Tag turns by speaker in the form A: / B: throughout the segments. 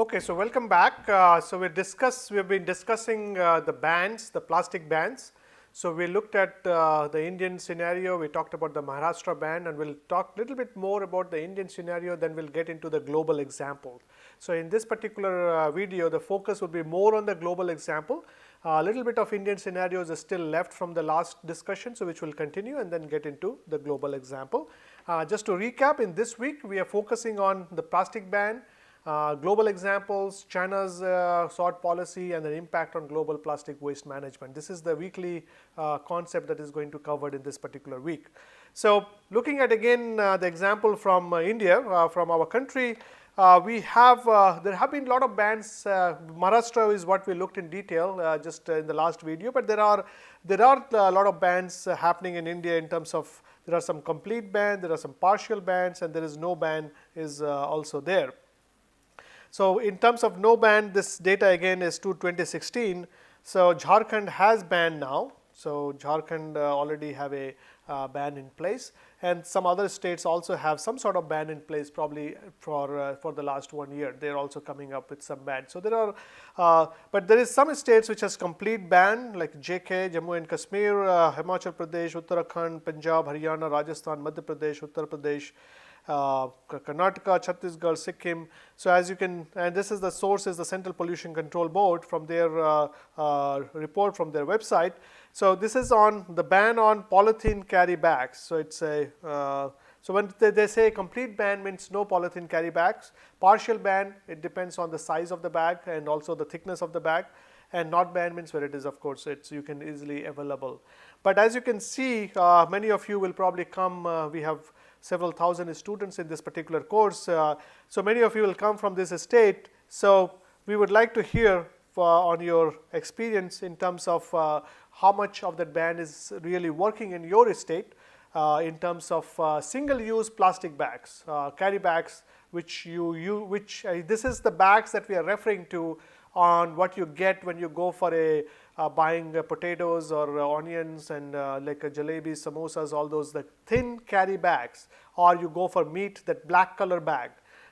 A: Okay, so welcome back. We've been discussing the bans, the plastic bans. So we looked at the Indian scenario. We talked about the Maharashtra ban, and we'll talk a little bit more about the Indian scenario. Then we'll get into the global example. So in this particular video, the focus will be more on the global example. A little bit of Indian scenarios is still left from the last discussion, so which will continue and then get into the global example. Just to recap, in this week we are focusing on the plastic ban, global examples, China's sort policy, and the impact on global plastic waste management. This is the weekly concept that is going to be covered in this particular week. So looking at again the example from India, from our country, there have been a lot of bans. Maharashtra is what we looked in detail just in the last video, but there are a lot of bans happening in India in terms of there are some complete bans, there are some partial bans, and there is no ban is also there. So in terms of no ban, this data again is to 2016. So Jharkhand has banned now. So Jharkhand already have a ban in place, and some other states also have some sort of ban in place, probably for the last 1 year. They're also coming up with some ban. So there are, but there is some states which has complete ban, like JK, Jammu and Kashmir, Himachal Pradesh, Uttarakhand, Punjab, Haryana, Rajasthan, Madhya Pradesh, Uttar Pradesh, Karnataka, Chhattisgarh, Sikkim. So as you can, and this is the source is the Central Pollution Control Board from their report from their website. So this is on the ban on polythene carry bags. So it's a so when they say complete ban means no polythene carry bags. Partial ban, it depends on the size of the bag and also the thickness of the bag. And not ban means where it is, of course, you can easily available. But as you can see, many of you will probably come. We have several thousand students in this particular course. So many of you will come from this state. So we would like to hear on your experience in terms of how much of that ban is really working in your state in terms of single-use plastic bags, carry bags, which this is the bags that we are referring to on what you get when you go for buying potatoes or onions and like jalebis, samosas, all those the thin carry bags, or you go for meat, that black color bag.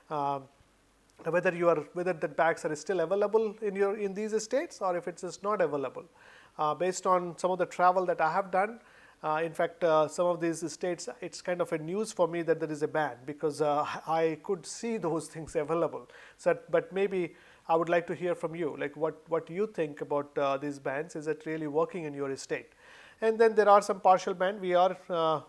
A: Whether the bags are still available in these states or if it is not available. Based on some of the travel that I have done, in fact, some of these states, it's kind of a news for me that there is a ban, because I could see those things available. So, but maybe I would like to hear from you, like what you think about these bans. Is it really working in your state? And then there are some partial ban. We are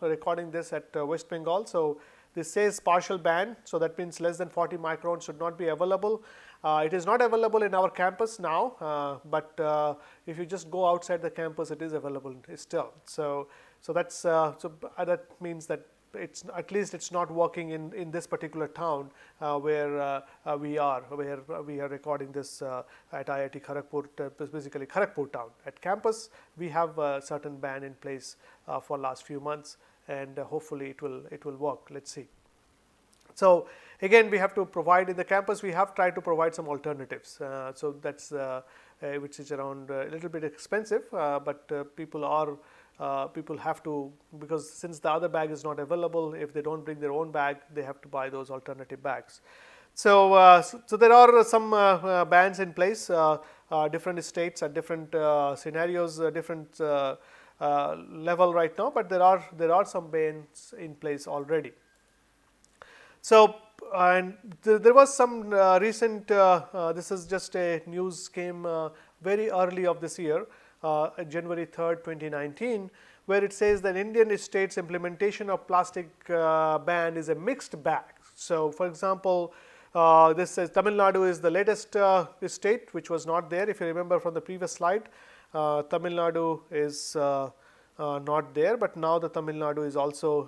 A: recording this at West Bengal. So this says partial ban. So that means less than 40 microns should not be available. It is not available in our campus now, but if you just go outside the campus, it is available still. So that means that it's at least it's not working in this particular town where we are recording this at IIT Kharagpur, basically Kharagpur town. At campus, we have a certain ban in place for last few months, and hopefully it will work. Let's see. So again, we have to provide in the campus. We have tried to provide some alternatives. So that's which is around a little bit expensive, but people have to, because since the other bag is not available, if they don't bring their own bag, they have to buy those alternative bags. So so there are some bans in place. Different states at different scenarios, different level right now, but there are some bans in place already. So and there was some recent. This is just a news came very early of this year, January 3rd, 2019, where it says that Indian states' implementation of plastic ban is a mixed bag. So, for example, this says Tamil Nadu is the latest state, which was not there. If you remember from the previous slide, Tamil Nadu is not there, but now the Tamil Nadu is also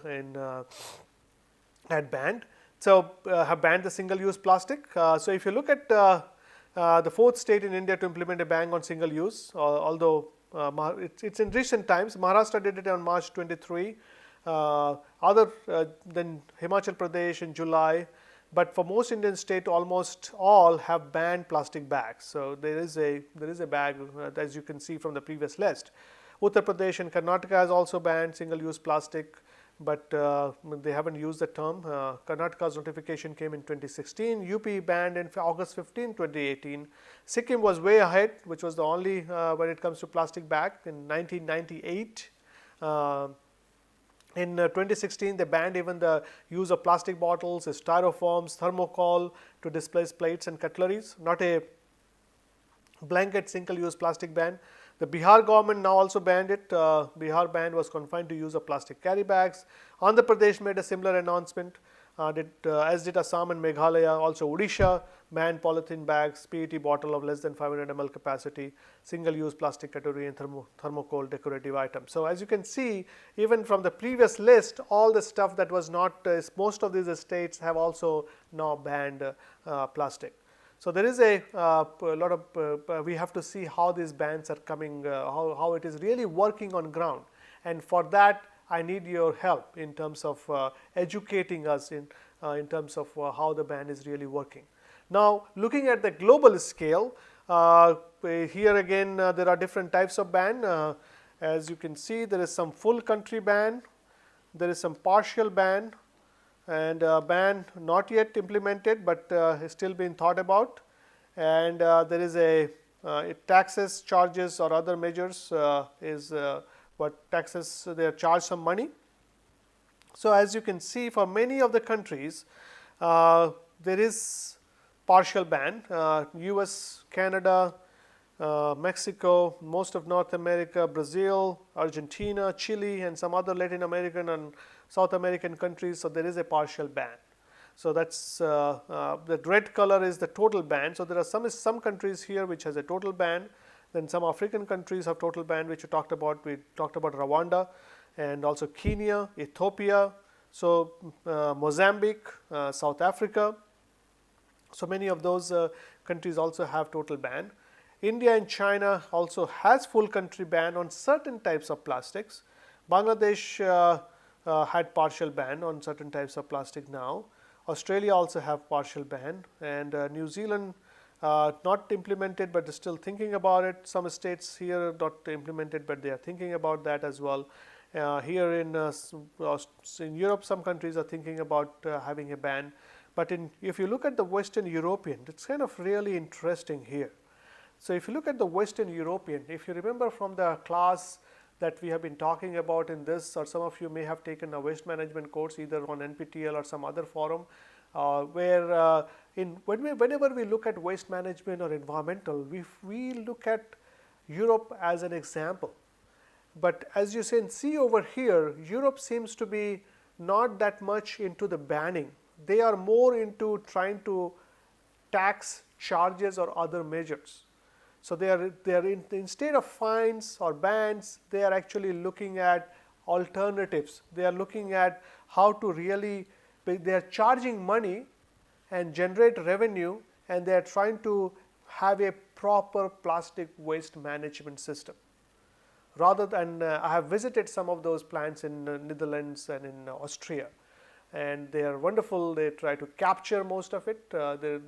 A: had banned. So have banned the single-use plastic. So if you look at the fourth state in India to implement a ban on single use, although it's in recent times. Maharashtra did it on March 23, then Himachal Pradesh in July, but for most Indian states, almost all have banned plastic bags. So there is a bag, as you can see from the previous list. Uttar Pradesh and Karnataka has also banned single-use plastic. but they haven't used the term. Karnataka's notification came in 2016, UP banned in August 15, 2018. Sikkim was way ahead, which was the only when it comes to plastic bag in 1998. In 2016, they banned even the use of plastic bottles, styrofoams, thermocol to displace plates and cutleries, not a blanket single-use plastic ban. The Bihar government now also banned it. Bihar ban was confined to use of plastic carry bags. Andhra Pradesh made a similar announcement, as did Assam and Meghalaya. Also Odisha banned polythene bags, PET bottle of less than 500 ml capacity, single-use plastic cutlery and thermocol decorative items. So as you can see, even from the previous list, all the stuff that was not, most of these states have also now banned plastic. So there is a lot of, we have to see how these bans are coming, how it is really working on ground. And for that, I need your help in terms of educating us in terms of how the ban is really working. Now, looking at the global scale, here again there are different types of ban. As you can see, there is some full country ban, there is some partial ban, and ban not yet implemented, but is still being thought about. And there is a taxes, charges, or other measures is what taxes, they are charged some money. So as you can see, for many of the countries, there is partial ban. US, Canada, Mexico, most of North America, Brazil, Argentina, Chile, and some other Latin American and South American countries. So there is a partial ban. So that's the red color is the total ban. So there are some countries here which has a total ban. Then some African countries have total ban, which we talked about. We talked about Rwanda and also Kenya, Ethiopia, so Mozambique, South Africa. So many of those countries also have total ban. India and China also has full country ban on certain types of plastics. Bangladesh had partial ban on certain types of plastic now. Australia also have partial ban, and New Zealand not implemented, but still thinking about it. Some states here not implemented, but they are thinking about that as well. Here in Europe, some countries are thinking about having a ban. But if you look at the Western European, it's kind of really interesting here. So if you look at the Western European, if you remember from the class that we have been talking about in this, or some of you may have taken a waste management course either on NPTEL or some other forum, where whenever we look at waste management or environmental, we look at Europe as an example. But as you can see over here, Europe seems to be not that much into the banning. They are more into trying to tax, charges, or other measures. So they are instead of fines or bans, they are actually looking at alternatives. They are looking at how to really, they are charging money and generate revenue, and they are trying to have a proper plastic waste management system. Rather than, I have visited some of those plants in Netherlands and in Austria, and they are wonderful. They try to capture most of it.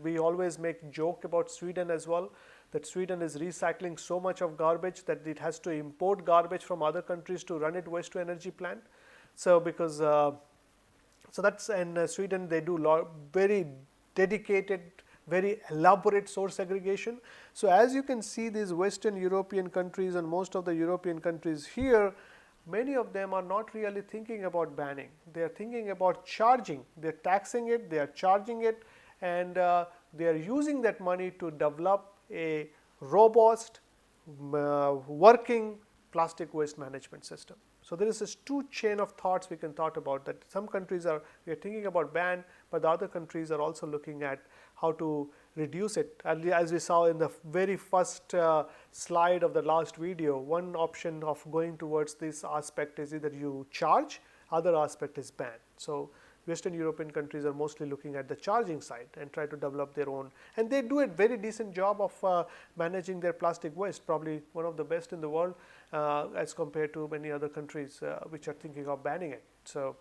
A: We always make joke about Sweden as well, that Sweden is recycling so much of garbage that it has to import garbage from other countries to run its waste to energy plant. So because so that's in Sweden, they do very dedicated, very elaborate source segregation. So as you can see, these Western European countries and most of the European countries here, many of them are not really thinking about banning. They are thinking about charging. They are taxing it, they are charging it, and they are using that money to develop a robust working plastic waste management system. So there is this two chain of thoughts we can talk about, that some countries we are thinking about ban, but the other countries are also looking at how to reduce it. As we saw in the very first slide of the last video, one option of going towards this aspect is either you charge, other aspect is ban. So Western European countries are mostly looking at the charging side and try to develop their own, and they do a very decent job of managing their plastic waste, probably one of the best in the world as compared to many other countries which are thinking of banning it. So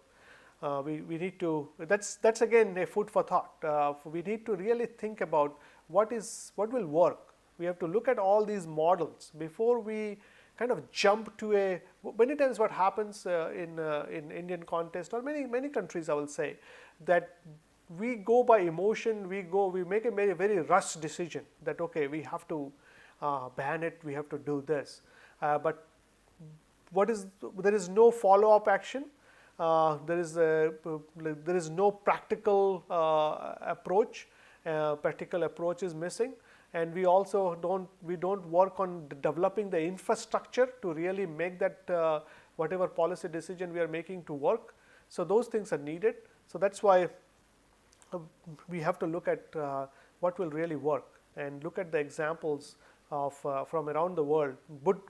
A: we need to, that's again a food for thought. We need to really think about what will work. We have to look at all these models before we kind of jump to a, many times what happens in Indian context or many countries, I will say, that we go by emotion, we make a very rushed decision that okay, we have to ban it, we have to do this, but there is no follow-up action. There is no practical approach. Practical approach is missing, and we also don't work on developing the infrastructure to really make that whatever policy decision we are making to work. So those things are needed. So that's why we have to look at what will really work and look at the examples of from around the world,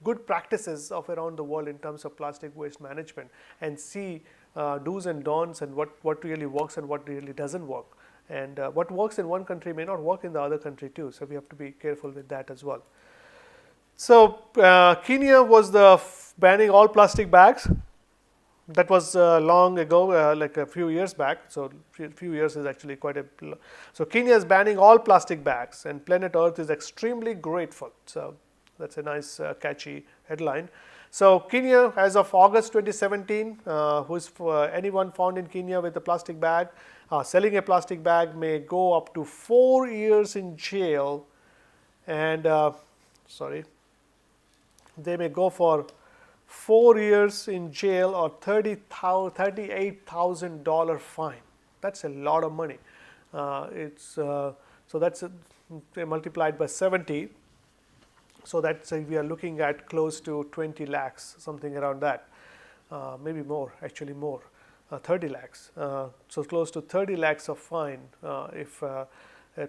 A: good practices of around the world in terms of plastic waste management, and see do's and don'ts, and what really works and what really doesn't work, and what works in one country may not work in the other country too. So we have to be careful with that as well. So Kenya was banning all plastic bags. That was long ago, like a few years back. So few years is actually quite a. So Kenya is banning all plastic bags, and Planet Earth is extremely grateful. So that's a nice, catchy headline. So Kenya, as of August 2017, anyone found in Kenya with a plastic bag, selling a plastic bag may go up to 4 years in jail, and they may go for 4 years in jail or $38,000 fine. That's a lot of money. So that's multiplied by 70. So that's we are looking at close to 20 lakhs, something around that. Maybe more, actually more, 30 lakhs. So close to 30 lakhs of fine if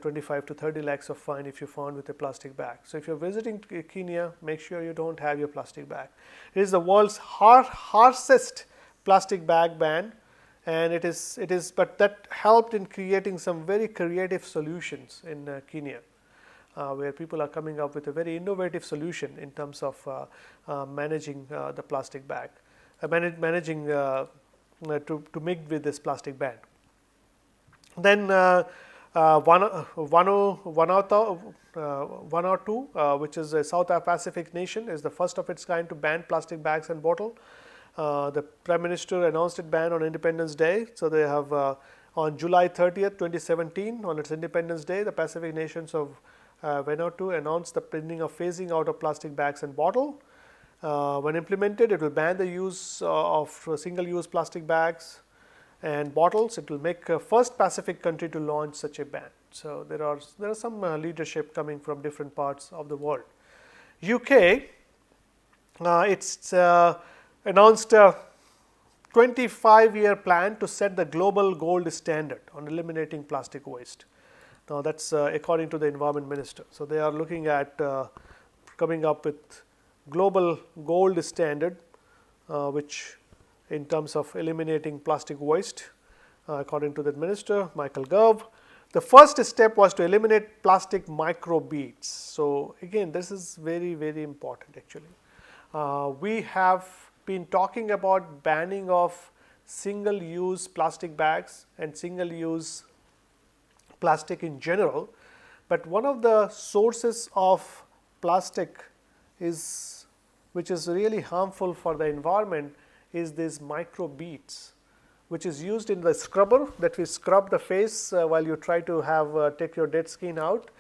A: 25 to 30 lakhs of fine if you found with a plastic bag. So if you're visiting Kenya, make sure you don't have your plastic bag. It is the world's harshest plastic bag ban, and but that helped in creating some very creative solutions in Kenya, where people are coming up with a very innovative solution in terms of managing the plastic bag, managing to make with this plastic ban. Then Vanuatu, which is a South Pacific nation, is the first of its kind to ban plastic bags and bottle. The Prime Minister announced its ban on Independence Day. So they have on July 30th, 2017, on its Independence Day, the Pacific nations of Vanuatu announced the pending of phasing out of plastic bags and bottle. When implemented, it will ban the use of single-use plastic bags and bottles. It will make first Pacific country to launch such a ban. So there are some leadership coming from different parts of the world. UK, it's announced a 25-year plan to set the global gold standard on eliminating plastic waste. Now that's according to the Environment Minister. So they are looking at coming up with global gold standard, which in terms of eliminating plastic waste, according to the Minister, Michael Gove. The first step was to eliminate plastic microbeads. So again, this is very important actually. We have been talking about banning of single-use plastic bags and single-use plastic in general, but one of the sources of plastic which is really harmful for the environment is these microbeads, which is used in the scrubber that we scrub the face while you try to take your dead skin out,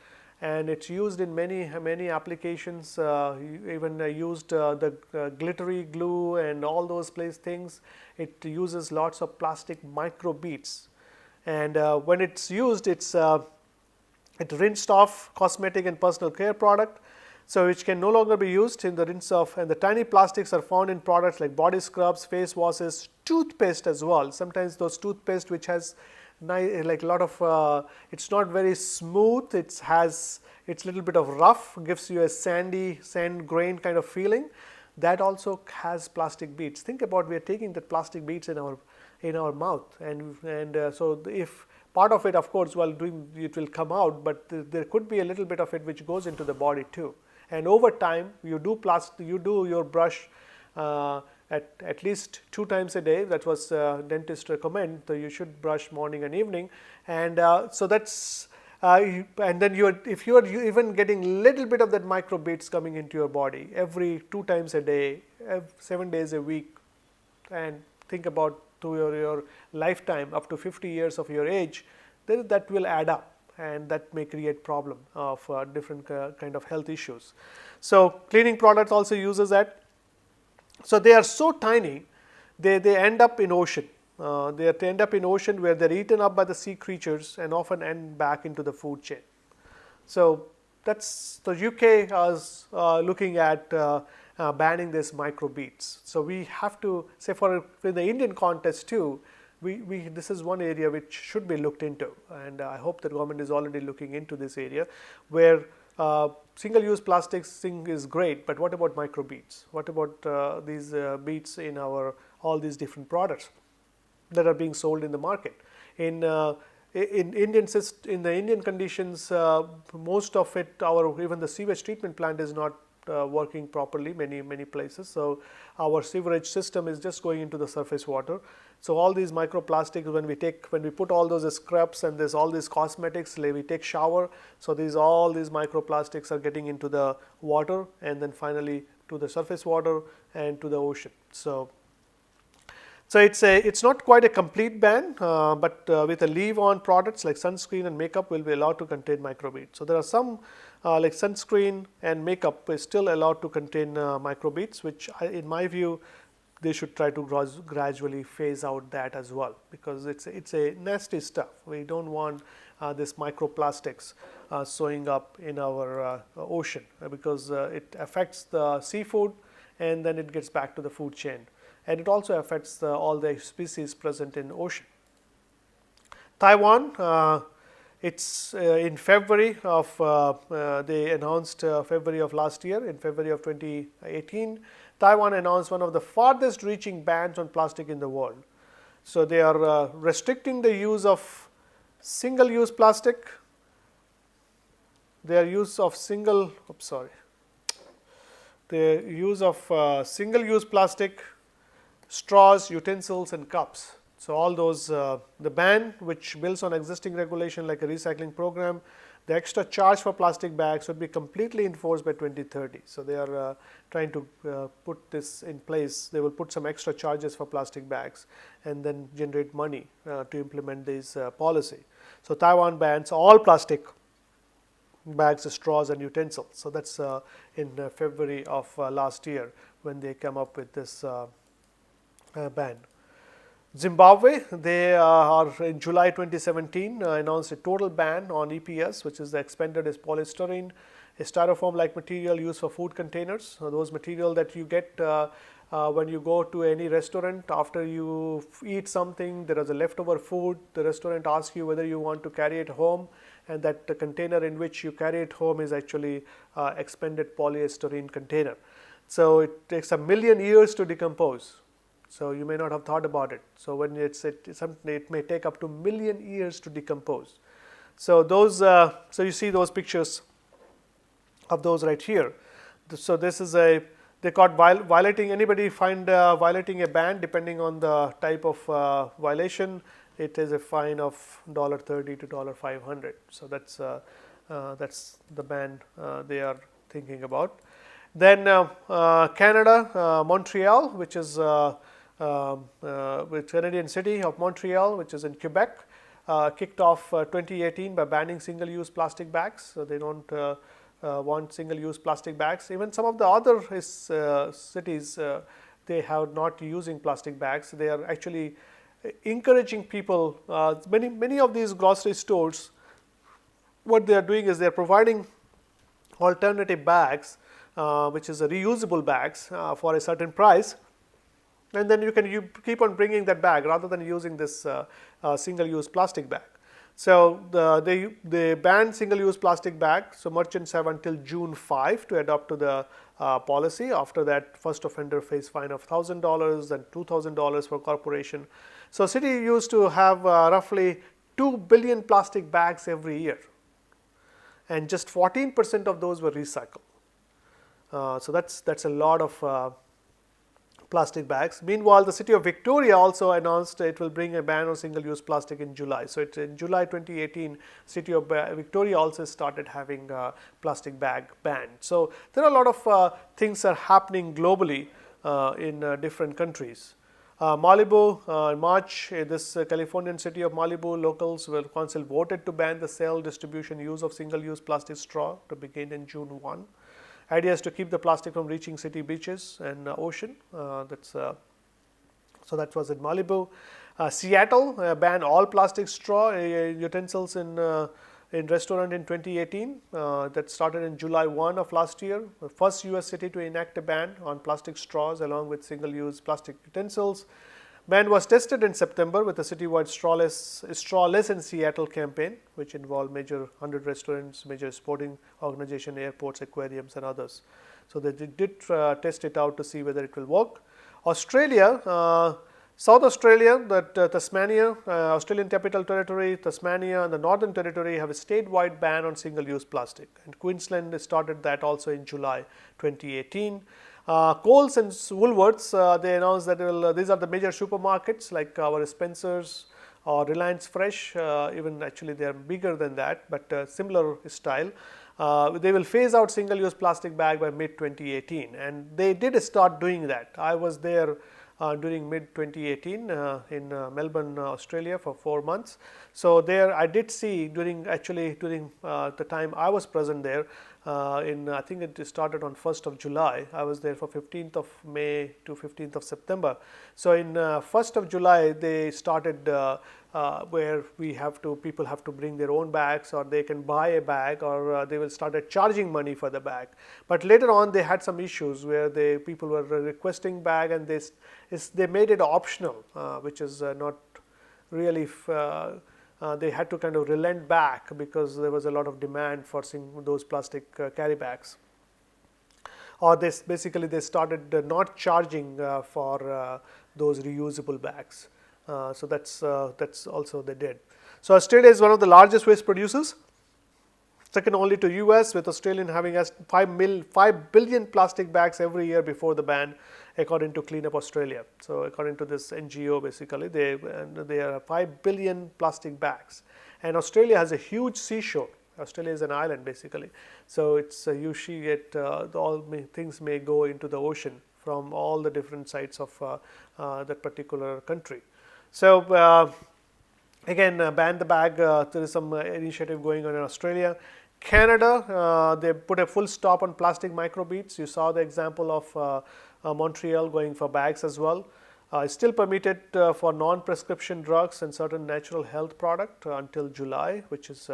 A: and it's used in many applications. Even used the glittery glue and all those things. It uses lots of plastic microbeads, and when it's used, it rinsed off cosmetic and personal care product, so which can no longer be used in the rinse off. And the tiny plastics are found in products like body scrubs, face washes, toothpaste as well. Sometimes those toothpaste which has like a lot of it's not very smooth, it's little bit of rough, gives you a sand grain kind of feeling. That also has plastic beads. Think about, we are taking the plastic beads in our mouth, and so if part of it, of course, while doing it will come out, but there could be a little bit of it which goes into the body too. And over time, you do your brush at least 2 times a day. That was dentist recommend. So you should brush morning and evening, and so that's and then if you are even getting little bit of that microbeads coming into your body every 2 times a day, 7 days a week, and think about to your lifetime up to 50 years of your age, then that will add up, and that may create problem of different kind of health issues. So cleaning products also uses that. So they are so tiny, they end up in ocean. They end up in ocean where they're eaten up by the sea creatures and often end back into the food chain. So that's the UK is looking at banning this microbeads. So we have to say for the Indian context too, this is one area which should be looked into, and I hope the government is already looking into this area where single-use plastics thing is great, but what about microbeads? What about these beads in all these different products that are being sold in the market? In the Indian conditions, most of it, even the sewage treatment plant is not working properly many places. So our sewerage system is just going into the surface water. So all these microplastics, when we put all those scrubs and there's all these cosmetics, we take shower, so all these microplastics are getting into the water and then finally to the surface water and to the ocean. So it's not quite a complete ban, but with a leave-on products like sunscreen and makeup will be allowed to contain microbeads. So there are some like sunscreen and makeup is still allowed to contain microbeads, which in my view they should try to gradually phase out that as well, because it's a nasty stuff. We don't want this microplastics showing up in our ocean because it affects the seafood and then it gets back to the food chain. And it also affects all the species present in ocean. Taiwan, it's in February of, they announced February of last year, in February of 2018, Taiwan announced one of the farthest reaching bans on plastic in the world. So they are restricting the use of single-use plastic, their use of single-use plastic, straws, utensils and cups. So all those, the ban which builds on existing regulation like a recycling program, the extra charge for plastic bags would be completely enforced by 2030. So they are trying to put this in place. They will put some extra charges for plastic bags and then generate money to implement this policy. So Taiwan bans all plastic bags, straws and utensils. So that's in February of last year when they come up with this ban. Zimbabwe, they are in July 2017 announced a total ban on EPS, which is the expanded as polystyrene, a styrofoam-like material used for food containers. Those material that you get when you go to any restaurant after you eat something, there is a leftover food. The restaurant asks you whether you want to carry it home, and that the container in which you carry it home is actually expanded polystyrene container. So it takes 1 million years to decompose. So you may not have thought about it. So when it may take up to 1 million years to decompose. So those, so you see those pictures of those right here. So this is they caught violating. Anybody find violating a ban, depending on the type of violation, it is a fine of $30 to $500. So that's the ban they are thinking about. Then Canada, Montreal, which is with Canadian city of Montreal, which is in Quebec, kicked off 2018 by banning single-use plastic bags. So they don't want single-use plastic bags. Even some of the other cities, they have not using plastic bags. They are actually encouraging people. Many of these grocery stores, what they are doing is they are providing alternative bags, which is a reusable bags for a certain price. And then you keep on bringing that bag rather than using this single-use plastic bag. So they banned single-use plastic bags. So merchants have until June 5 to adopt to the policy. After that, first offender face fine of $1,000 and $2,000 for corporation. So city used to have roughly 2 billion plastic bags every year, and just 14% of those were recycled. So that's a lot of plastic bags. Meanwhile, the city of Victoria also announced it will bring a ban on single-use plastic in July. So, in July 2018, city of Victoria also started having plastic bag ban. So, there are a lot of things are happening globally in different countries. Malibu, in March, this Californian city of Malibu locals council voted to ban the sale, distribution, use of single-use plastic straw to begin in June 1. Idea is to keep the plastic from reaching city beaches and ocean. So that was in Malibu. Seattle banned all plastic straw utensils in restaurant in 2018. That started in July 1 of last year. The first US city to enact a ban on plastic straws along with single-use plastic utensils. Ban was tested in September with a citywide strawless in Seattle campaign, which involved major 100 restaurants, major sporting organization, airports, aquariums, and others. So they did test it out to see whether it will work. Australia, South Australia, Tasmania, Australian Capital Territory, Tasmania, and the Northern Territory have a statewide ban on single-use plastic. And Queensland started that also in July 2018. Coles and Woolworths, they announced that these are the major supermarkets like our Spencer's or Reliance Fresh, even actually they are bigger than that, but similar style. They will phase out single-use plastic bag by mid-2018, and they did start doing that. I was there during mid-2018 in Melbourne, Australia for 4 months. So there I did see during the time I was present there, I think it started on 1st of July. I was there for 15th of May to 15th of September. So in 1st of July they started where people have to bring their own bags, or they can buy a bag, or they will started charging money for the bag. But later on they had some issues where people were requesting bag, and they made it optional, which is not really they had to kind of relent back because there was a lot of demand for those plastic carry bags. Or they started not charging for those reusable bags. So that's also they did. So Australia is one of the largest waste producers, second only to US, with Australian having 5 billion plastic bags every year before the ban, according to Clean Up Australia. So according to this NGO, basically they are 5 billion plastic bags, and Australia has a huge seashore. Australia is an island basically, so it's usually things may go into the ocean from all the different sites of that particular country. So again, ban the bag. There is some initiative going on in Australia. Canada, they put a full stop on plastic microbeads. You saw the example of Montreal going for bags as well. It's still permitted for non-prescription drugs and certain natural health product until July, which is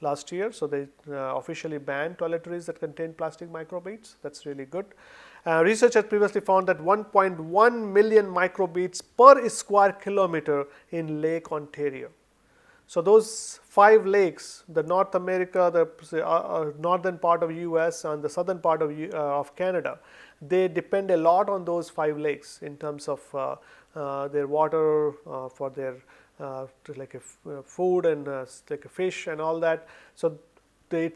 A: last year. So they officially banned toiletries that contain plastic microbeads. That's really good. Research has previously found that 1.1 million microbeads per square kilometer in Lake Ontario. So those 5 lakes, the North America, the northern part of US and the southern part of Canada, they depend a lot on those 5 lakes in terms of their water for their food and like a fish and all that. So they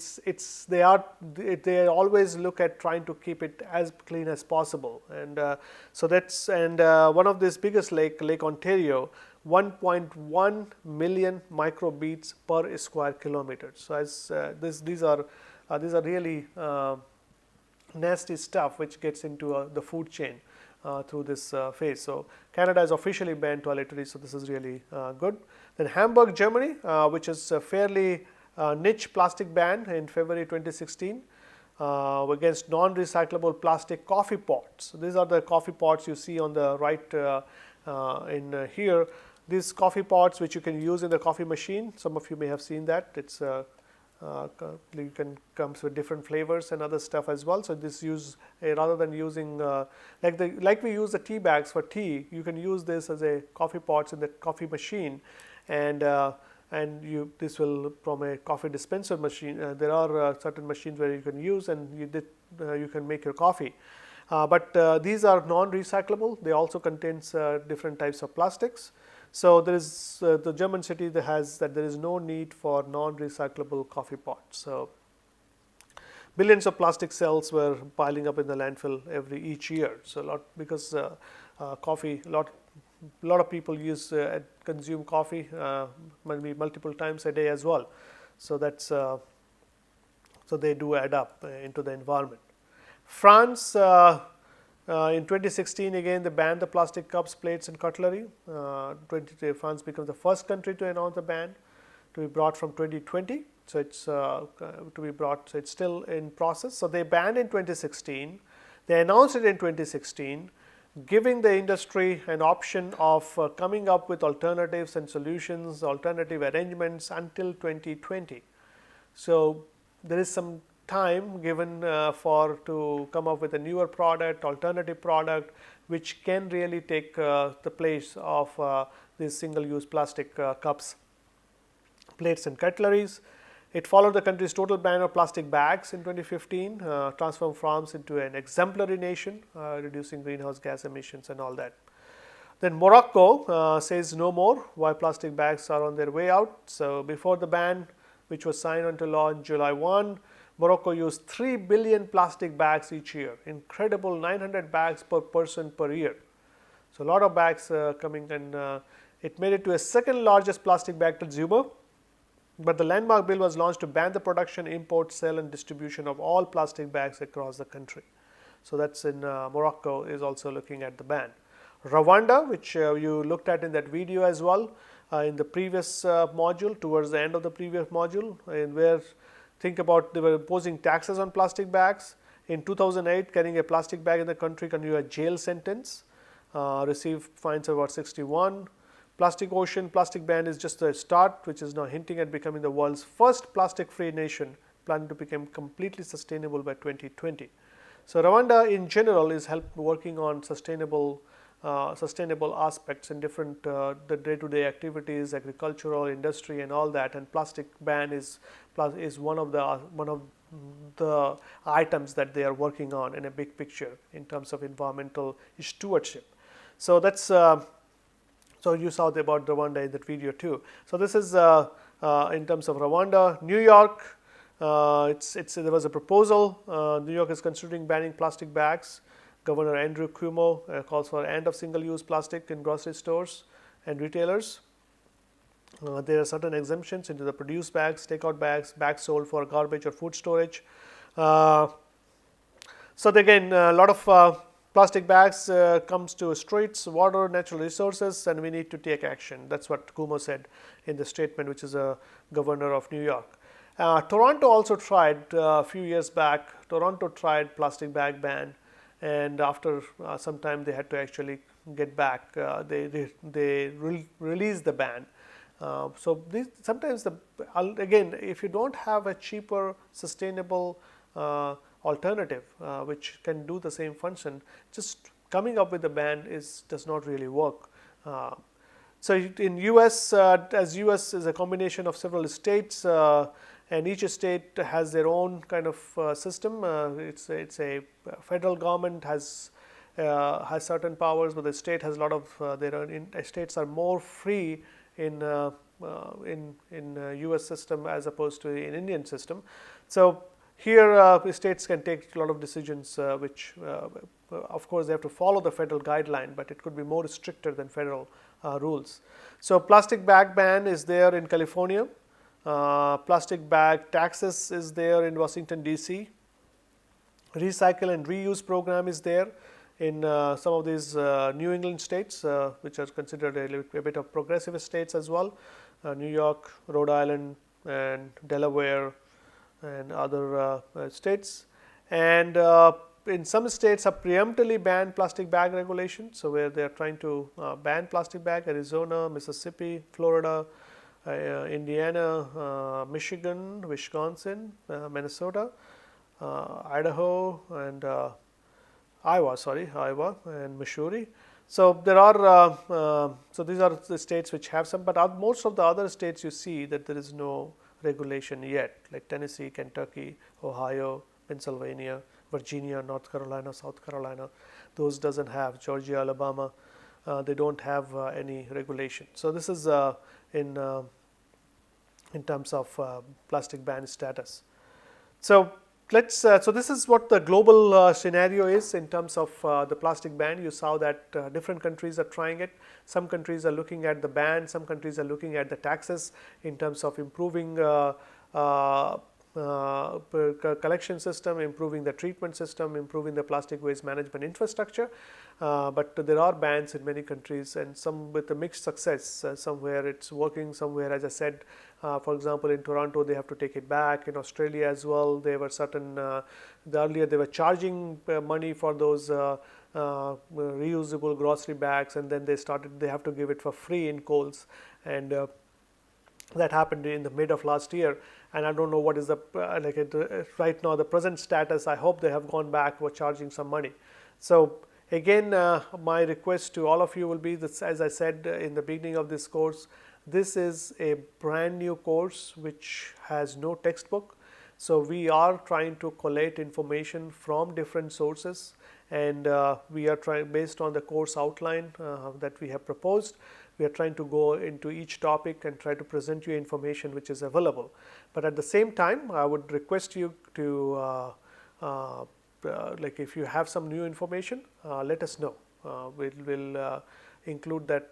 A: always look at trying to keep it as clean as possible, and one of these biggest Lake Ontario, 1.1 million microbeads per square kilometer. So as these are really nasty stuff which gets into the food chain through this phase. So Canada has officially banned toiletries, so this is really good. Then Hamburg, Germany, which is a fairly niche plastic ban in February 2016 against non-recyclable plastic coffee pots. So these are the coffee pots you see on the right in here. These coffee pots which you can use in the coffee machine. Some of you may have seen that. It's comes with different flavors and other stuff as well. So this rather than using like we use the tea bags for tea, you can use this as a coffee pots in the coffee machine, and this will from a coffee dispenser machine. There are certain machines where you can use and you can make your coffee. But these are non-recyclable. They also contains different types of plastics. So there is the German city that has that there is no need for non-recyclable coffee pots. So billions of plastic cells were piling up in the landfill each year. So, because coffee, lot of people consume coffee maybe multiple times a day as well. So that's so they do add up into the environment. France in 2016 again they banned the plastic cups, plates and cutlery. France becomes the first country to announce the ban, to be brought from 2020. So it's to be brought. So it's still in process. So they banned in 2016. They announced it in 2016, giving the industry an option of coming up with alternatives and solutions, alternative arrangements until 2020. So there is some time given to come up with a newer product, alternative product, which can really take the place of these single-use plastic cups, plates and cutleries. It followed the country's total ban of plastic bags in 2015, transformed France into an exemplary nation, reducing greenhouse gas emissions and all that. Then Morocco says no more, why plastic bags are on their way out. So before the ban, which was signed into law on July 1, Morocco used 3 billion plastic bags each year, incredible 900 bags per person per year. So a lot of bags coming, and it made it to a second largest plastic bag consumer. But the landmark bill was launched to ban the production, import, sale and distribution of all plastic bags across the country. So that's in Morocco is also looking at the ban. Rwanda, which you looked at in that video as well in the previous module, towards the end of the previous module, in where think about they were imposing taxes on plastic bags. In 2008, carrying a plastic bag in the country can be a jail sentence, receive fines of about 61. Plastic ocean, plastic ban is just the start, which is now hinting at becoming the world's first plastic-free nation, planning to become completely sustainable by 2020. So Rwanda in general is working on sustainable aspects in different the day-to-day activities, agricultural, industry, and all that. And plastic ban is one of the items that they are working on in a big picture in terms of environmental stewardship. So that's. So you saw about Rwanda in that video too. So this is in terms of Rwanda. New York, there was a proposal. New York is considering banning plastic bags. Governor Andrew Cuomo calls for end of single-use plastic in grocery stores and retailers. There are certain exemptions into the produce bags, takeout bags, bags sold for garbage or food storage. So again, a lot of plastic bags comes to streets, water, natural resources, and we need to take action. That's what Cuomo said in the statement, which is a governor of New York. Toronto also tried a few years back. Toronto tried plastic bag ban, and after some time they had to actually get back. They released the ban. So sometimes again, if you don't have a cheaper, sustainable alternative which can do the same function, just coming up with a ban does not really work. So in US, as US is a combination of several states, and each state has their own kind of system. It's a federal government has certain powers, but the state has a lot of their own. States are more free in US system as opposed to in Indian system. So here, states can take a lot of decisions, which of course they have to follow the federal guideline, but it could be more stricter than federal rules. So plastic bag ban is there in California. Plastic bag taxes is there in Washington DC. Recycle and reuse program is there in some of these New England states, which are considered a bit of progressive states as well. New York, Rhode Island, and Delaware, and other states. And in some states have preemptively banned plastic bag regulation. So where they are trying to ban plastic bag: Arizona, Mississippi, Florida, Indiana, Michigan, Wisconsin, Minnesota, Idaho, and Iowa and Missouri. So there are so these are the states which have some, but most of the other states you see that there is no regulation yet, like Tennessee, Kentucky, Ohio, Pennsylvania, Virginia, North Carolina, South Carolina. Those doesn't have. Georgia, Alabama, they don't have any regulation. So this is in terms of plastic ban status. So let's so this is what the global scenario is in terms of the plastic ban. You saw that different countries are trying it. Some countries are looking at the ban, some countries are looking at the taxes in terms of improving uh, collection system, improving the treatment system, improving the plastic waste management infrastructure. But there are bans in many countries, and some with a mixed success. Somewhere it's working, somewhere, as I said, for example, in Toronto they have to take it back. In Australia as well, there were certain earlier they were charging money for those reusable grocery bags, and then they have to give it for free in Coles, and that happened in the mid of last year. And I don't know what is the right now the present status. I hope they have gone back for charging some money. So again, my request to all of you will be this, as I said in the beginning of this course, this is a brand new course which has no textbook. So we are trying to collate information from different sources, and we are trying, based on the course outline that we have proposed, we are trying to go into each topic and try to present you information which is available. But at the same time, I would request you to like if you have some new information, let us know. We'll include that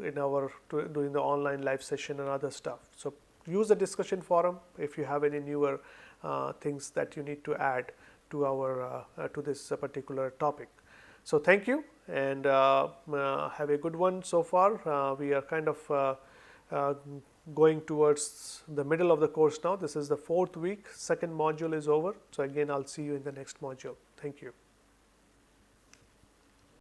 A: in our during the online live session and other stuff. So use the discussion forum if you have any newer things that you need to add to our to this particular topic. So thank you, and have a good one so far. We are kind of going towards the middle of the course now. This is the 4th week, second module is over. So again, I'll see you in the next module. Thank you.